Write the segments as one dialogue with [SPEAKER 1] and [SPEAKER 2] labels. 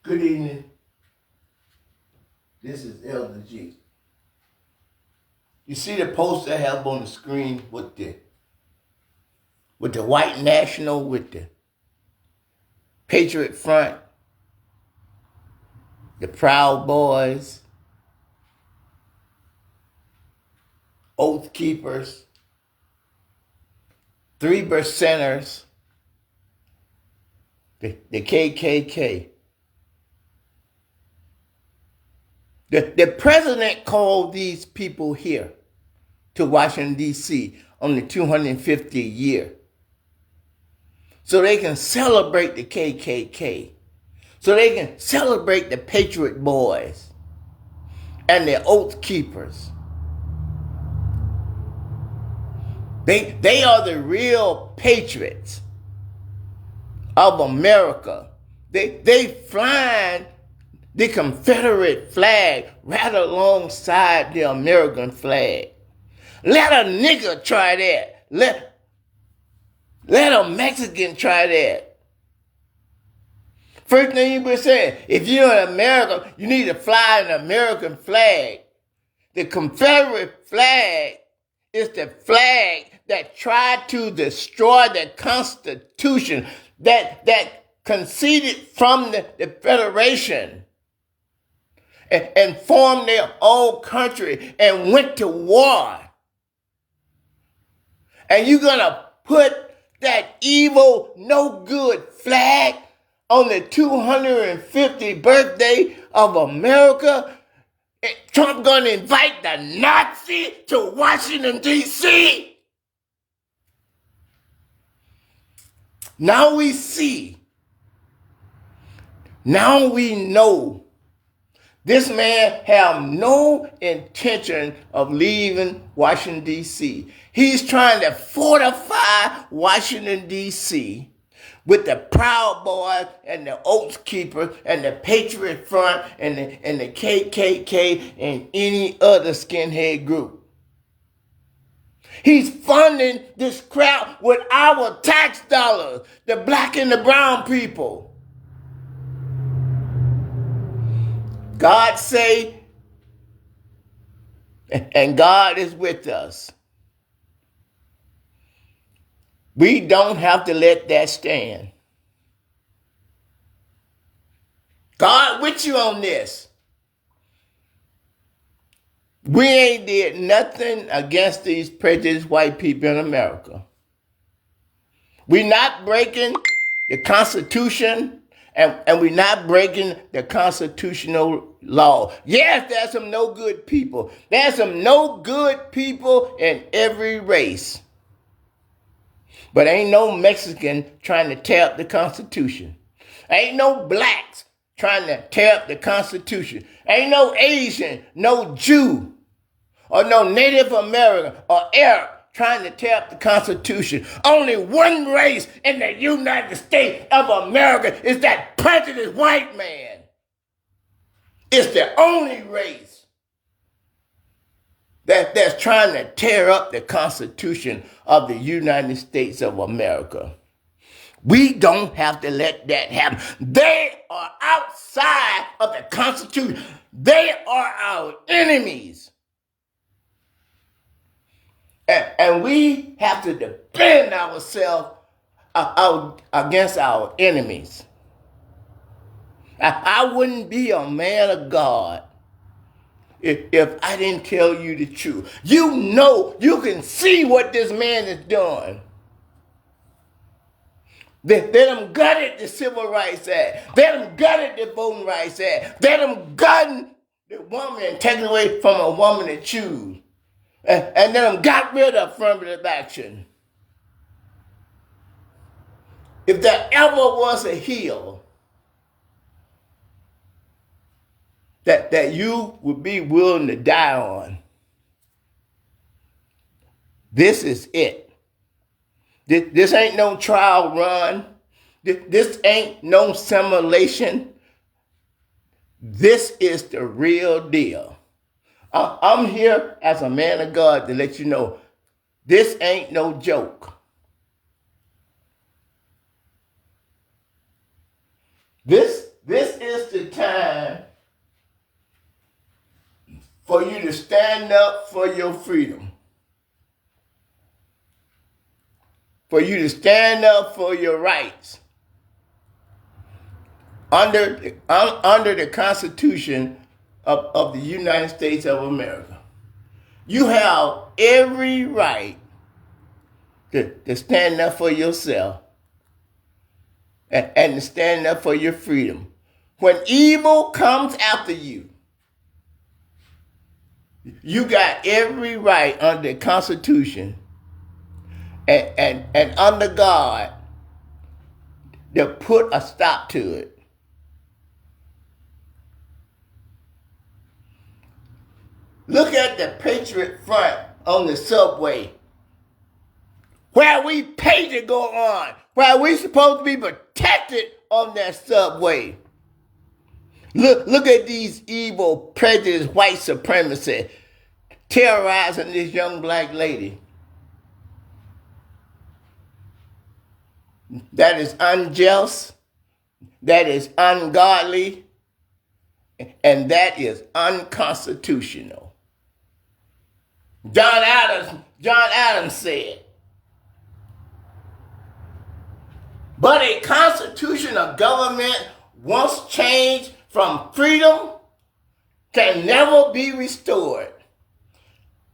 [SPEAKER 1] Good evening. This is Elder G. You see the poster I have on the screen with the white national, with the Patriot Front, the Proud Boys, Oath Keepers, 3%ers, the KKK. The president called these people here to Washington, D.C. on the 250th year so they can celebrate the KKK, so they can celebrate the Patriot Boys and the Oath Keepers. They are the real patriots of America. They flying the Confederate flag right alongside the American flag. Let a nigger try that. Let a Mexican try that. First thing you would say, if you're in America, you need to fly an American flag. The Confederate flag is the flag that tried to destroy the Constitution, that conceded from the Federation and formed their own country and went to war. And you're going to put that evil, no good flag on the 250th birthday of America? Trump going to invite the Nazi to Washington, D.C.? Now we see. Now we know. This man have no intention of leaving Washington, D.C. He's trying to fortify Washington, D.C. with the Proud Boys and the Oath Keepers and the Patriot Front and the KKK and any other skinhead group. He's funding this crap with our tax dollars, the black and the brown people. God say, and God is with us. We don't have to let that stand. God with you on this. We ain't did nothing against these prejudiced white people in America. We're not breaking the Constitution. And we're not breaking the constitutional law. Yes, there's some no good people. There's some no good people in every race. But ain't no Mexican trying to tear up the Constitution. Ain't no blacks trying to tear up the Constitution. Ain't no Asian, no Jew, or no Native American or Arab trying to tear up the Constitution. Only one race in the United States of America is that prejudiced white man. It's the only race that's trying to tear up the Constitution of the United States of America. We don't have to let that happen. They are outside of the Constitution. They are our enemies. And we have to defend ourselves against our enemies. I wouldn't be a man of God if I didn't tell you the truth. You know, you can see what this man is doing. They done gutted the Civil Rights Act. They done gutted the Voting Rights Act. They done gutted the woman and taken away from a woman to choose. And then got rid of affirmative action. If there ever was a hill that you would be willing to die on, this is it. This ain't no trial run. This ain't no simulation. This is the real deal. I'm here as a man of God to let you know this ain't no joke. This is the the time for you to stand up for your freedom. For you to stand up for your rights. Under the Constitution of the United States of America. You have every right to stand up for yourself and to stand up for your freedom. When evil comes after you, you got every right under the Constitution and under God to put a stop to it. Look at the Patriot Front on the subway, where we pay to go on, where we supposed to be protected on that subway. Look at these evil, prejudiced white supremacists terrorizing this young black lady. That is unjust, that is ungodly, and that is unconstitutional. John Adams said, but a constitutional government once changed from freedom can never be restored.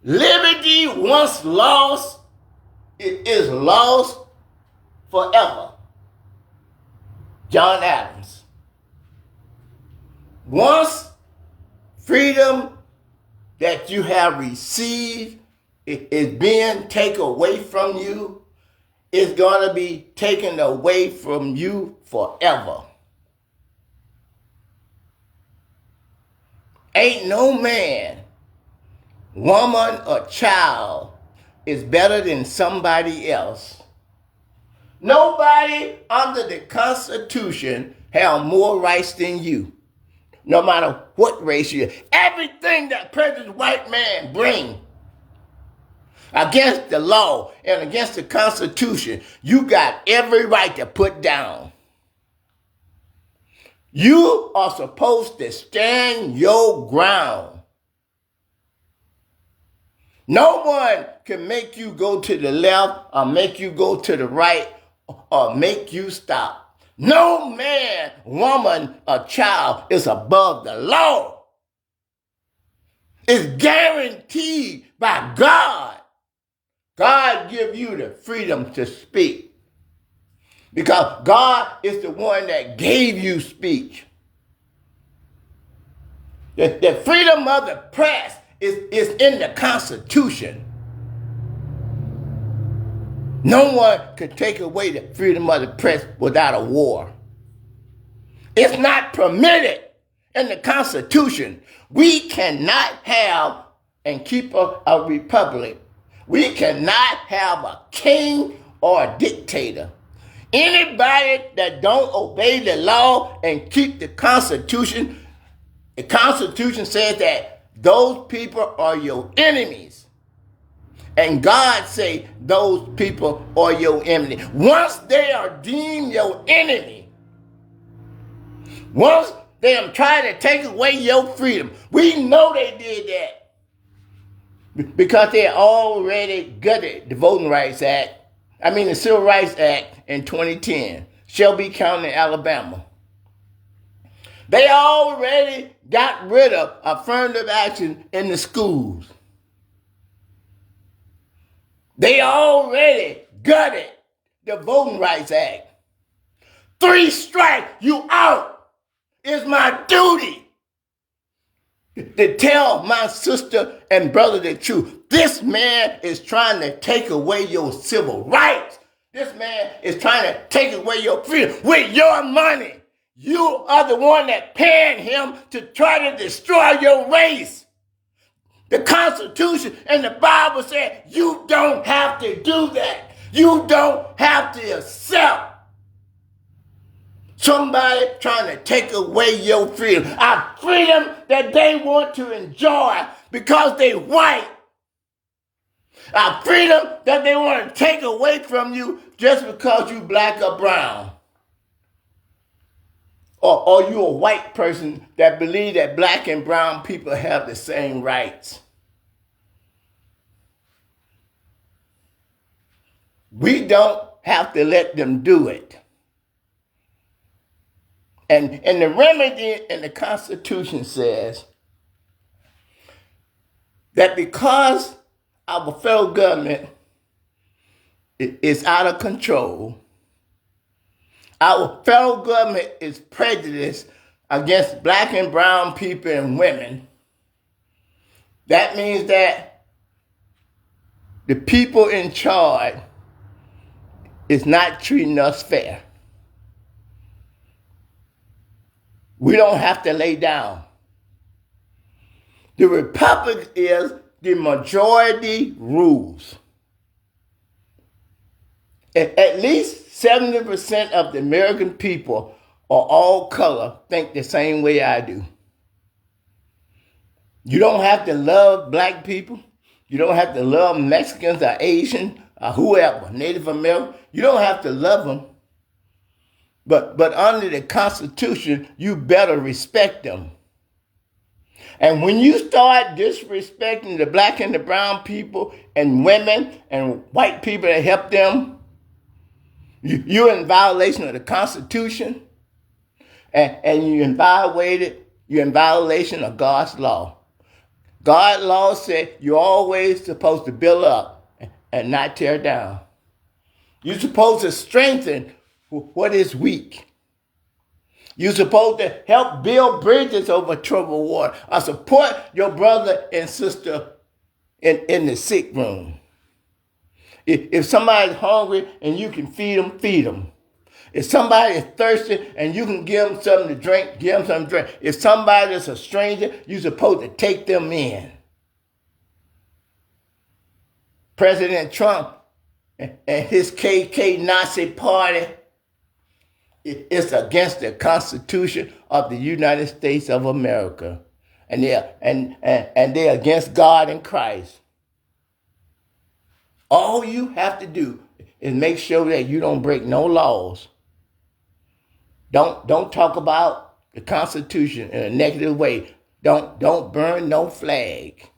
[SPEAKER 1] Liberty once lost, it is lost forever. John Adams. Once freedom that you have received is being taken away from you, it's going to be taken away from you forever. Ain't no man, woman, or child is better than somebody else. Nobody under the Constitution have more rights than you. No matter what race you are. Everything that prejudice white man bring against the law and against the Constitution, you got every right to put down. You are supposed to stand your ground. No one can make you go to the left or make you go to the right or make you stop. No man, woman, or child is above the law. It's guaranteed by God. God give you the freedom to speak. Because God is the one that gave you speech. The freedom of the press is in the Constitution. No one could take away the freedom of the press without a war. It's not permitted in the Constitution. We cannot have and keep a republic. We cannot have a king or a dictator. Anybody that don't obey the law and keep the Constitution says that those people are your enemies. And God say those people are your enemy. Once they are deemed your enemy, once they are trying to take away your freedom, we know they did that because they already gutted the the Civil Rights Act in 2010, Shelby County, Alabama. They already got rid of affirmative action in the schools. They already gutted the Voting Rights Act. 3 strikes, you out. It's my duty to tell my sister and brother the truth. This man is trying to take away your civil rights. This man is trying to take away your freedom with your money. You are the one that paying him to try to destroy your race. The Constitution and the Bible said you don't have to do that. You don't have to accept somebody trying to take away your freedom. A freedom that they want to enjoy because they white. A freedom that they want to take away from you just because you black or brown. Or you a white person that believe that black and brown people have the same rights. We don't have to let them do it. And the remedy in the Constitution says that because our federal government is out of control, our federal government is prejudiced against black and brown people and women, that means that the people in charge is not treating us fair. We don't have to lay down. The republic is the majority rules. At least 70% of the American people are all color, think the same way I do. You don't have to love black people. You don't have to love Mexicans or Asian or whoever, Native American. You don't have to love them. But under the Constitution, you better respect them. And when you start disrespecting the black and the brown people and women and white people that help them, you're in violation of the Constitution, and you're in violation of God's law. God's law said you're always supposed to build up and not tear down. You're supposed to strengthen what is weak. You're supposed to help build bridges over troubled water or support your brother and sister in the sick room. If somebody's hungry and you can feed them, feed them. If somebody is thirsty and you can give them something to drink, give them something to drink. If somebody is a stranger, you're supposed to take them in. President Trump and his KK Nazi party is against the Constitution of the United States of America. And they're against God and Christ. All you have to do is make sure that you don't break no laws. Don't talk about the Constitution in a negative way. Don't burn no flag.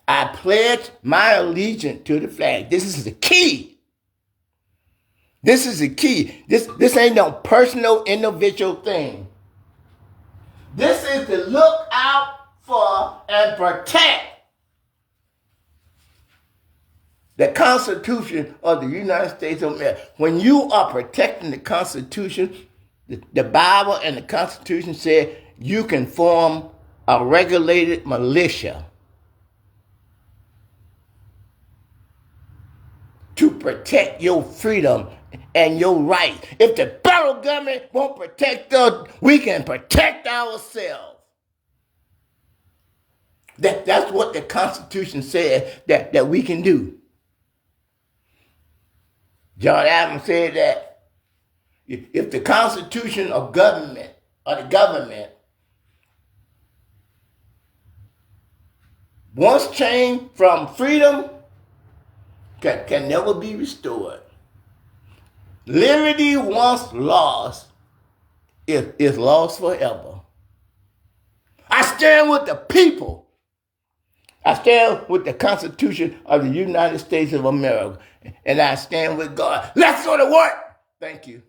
[SPEAKER 1] I pledge my allegiance to the flag. This is the key. This is the key. This ain't no personal, individual thing. This is to look out for and protect the Constitution of the United States of America. When you are protecting the Constitution, the Bible and the Constitution said you can form a regulated militia to protect your freedom and your right. If the federal government won't protect us, we can protect ourselves. That's what the Constitution said that we can do. John Adams said that if the Constitution of government or the government once changed from freedom can never be restored. Liberty once lost is lost forever. I stand with the people. I stand with the Constitution of the United States of America. And I stand with God. Let's go to work. Thank you.